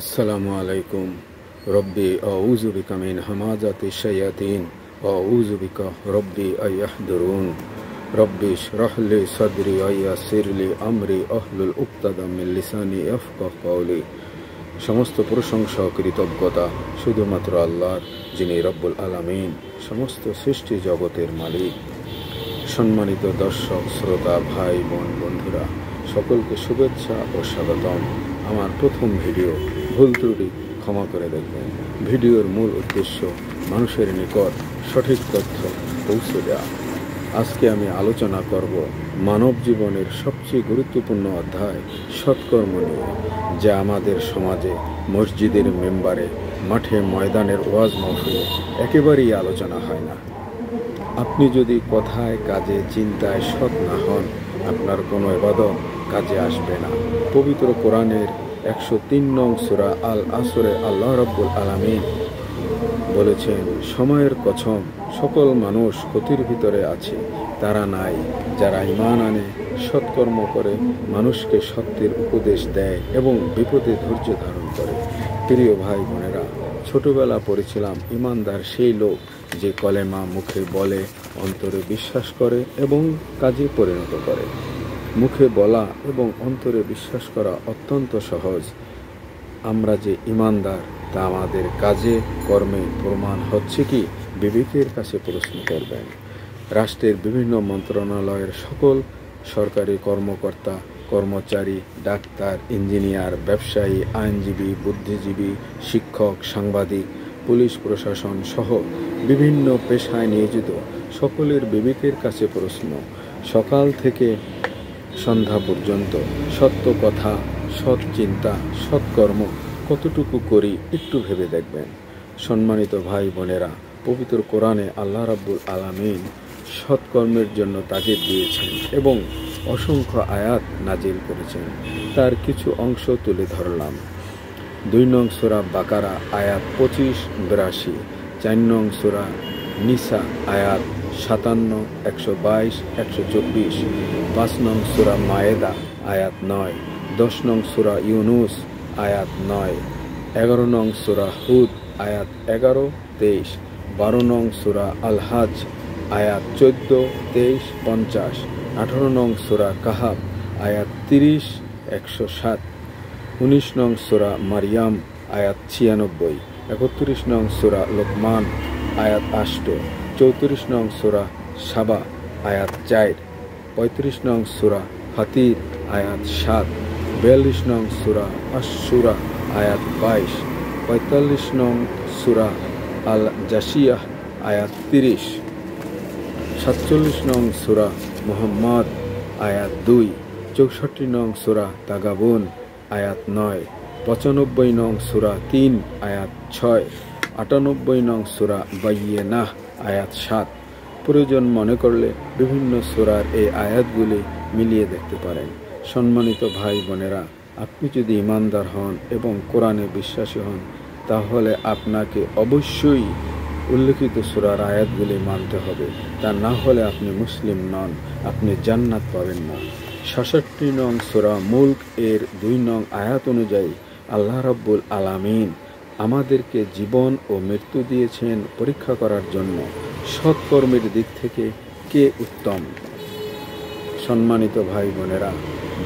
আসসালামু আলাইকুম। রব্বি আউযু বিকা মিন হামাযাতি শায়াতিন ওয়া আউযু বিকা রব্বি আইয়াহদুরুন। রব্বি ইশরাহ লি সাদরি ওয়া ইয়াসসির লি আমরি আহলুল উকতাদাম মিন লিসানি ইয়াফকাহু কাওলি। সমস্ত প্রশংসা ও কৃতজ্ঞতা শুধুমাত্র আল্লাহর, যিনি রব্বুল আলামিন, সমস্ত সৃষ্টি জগতের মালিক। সম্মানিত দর্শক, শ্রোতা, ভাই বোন, বন্ধুরা, সকলকে শুভেচ্ছা ও স্বাগতম। আমার প্রথম ভিডিও, ভুল ত্রুটি ক্ষমা করে দেখবেন। ভিডিওর মূল উদ্দেশ্য মানুষের নিকট সঠিক তথ্য পৌঁছে দেওয়া। আজকে আমি আলোচনা করব মানব জীবনের সবচেয়ে গুরুত্বপূর্ণ অধ্যায় সৎকর্ম নিয়ে, যা আমাদের সমাজে, মসজিদের মেম্বারে, মাঠে ময়দানের ওয়াজ মাহফিলে একেবারেই আলোচনা হয় না। আপনি যদি কথায়, কাজে, চিন্তায় সৎ না হন, আপনার কোনো ইবাদত কাজে আসবে না। পবিত্র কোরআনের 103 নং সূরা আল আসরে আল্লাহ রাব্বুল আলামিন বলেছেন, সময়ের কসম, সকল মানুষ ক্ষতির ভিতরে আছে, তারা নাই যারা ঈমান আনে, সৎকর্ম করে, মানুষকে সত্যের উপদেশ দেয় এবং বিপদে ধৈর্য ধারণ করে। প্রিয় ভাই বোনেরা, ছোটবেলা পড়েছিলাম, ঈমানদার সেই লোক যে কলেমা মুখে বলে, অন্তরে বিশ্বাস করে এবং কাজে পরিণত করে। মুখে বলা এবং অন্তরে বিশ্বাস করা অত্যন্ত সহজ। আমরা যে ঈমানদার তা আমাদের কাজে কর্মে প্রমাণ হচ্ছে কি? বিবেকের কাছে প্রশ্ন করবেন। রাষ্ট্রের বিভিন্ন মন্ত্রণালয়ের সকল সরকারি কর্মকর্তা, কর্মচারী, ডাক্তার, ইঞ্জিনিয়ার, ব্যবসায়ী, আইনজীবী, বুদ্ধিজীবী, শিক্ষক, সাংবাদিক, পুলিশ প্রশাসন সহ বিভিন্ন পেশায় নিয়োজিত সকলের বিবেকের কাছে প্রশ্ন। সকাল থেকে সন্ধ্যা পর্যন্ত সত্য কথা, সৎ চিন্তা, সৎকর্ম কতটুকু করি একটু ভেবে দেখবেন। সম্মানিত ভাই বোনেরা, পবিত্র কোরআনে আল্লাহ রাব্বুল আলামিন সৎকর্মের জন্য তাগিদ দিয়েছেন এবং অসংখ্য আয়াত নাজিল করেছেন। তার কিছু অংশ তুলে ধরলাম। 2 নং সূরা বাকারা আয়াত 25-82, 4 নং সূরা নিসা আয়াত 57, 122, 124, 5 নং সূরা মায়েদা আয়াত 9, 10 নং সূরা ইউনুস আয়াত 9, 11 নং সূরা হুদ আয়াত 11, 23, 12 নং সূরা আল হাজ আয়াত 14, 23, 50, 18 নং সূরা কাহাব আয়াত 30, 107, 19 নং সূরা মারিয়াম আয়াত 96, 31 নং সূরা লোকমান আয়াত 8, 34 নং সূরা সাবা আয়াত 4, 35 নং সূরা ফাতির আয়াত 7, 42 নং সূরা আশ-শুরা আয়াত 22, 45 নং সূরা আল জাসিয়াহ আয়াত 30, 47 নং সূরা মুহাম্মদ আয়াত 2, 64 নং সূরা তাগাবুন আয়াত 9, 95 নং সূরা 3 আয়াত 6, 98 নং সূরা বাইয়িনাহ আয়াত 7। প্রয়োজন মনে করলে বিভিন্ন সূরার এই আয়াতগুলি মিলিয়ে দেখতে পারেন। সম্মানিত ভাই বোনেরা, আপনি যদি ঈমানদার হন এবং কোরআনে বিশ্বাসী হন, তাহলে আপনাকে অবশ্যই উল্লেখিত সূরার আয়াতগুলি মানতে হবে। তা না হলে আপনি মুসলিম নন, আপনি জান্নাত পাবেন না। 66 নং সূরা মুলক এর 2 নং আয়াত অনুযায়ী আল্লাহ রাব্বুল আলামিন আমাদেরকে জীবন ও মৃত্যু দিয়েছেন পরীক্ষা করার জন্য, সৎকর্মের দিক থেকে কে উত্তম। সম্মানিত ভাই বোনেরা,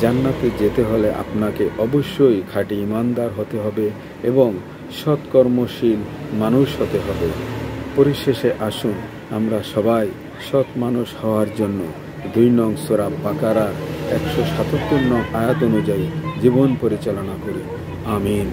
জান্নাতে যেতে হলে আপনাকে অবশ্যই খাঁটি ঈমানদার হতে হবে এবং সৎকর্মশীল মানুষ হতে হবে। পরিশেষে আসুন আমরা সবাই সৎ মানুষ হওয়ার জন্য 2 নং সূরা বাকারার 177 নং আয়াত অনুযায়ী জীবন পরিচালনা করি। আমিন।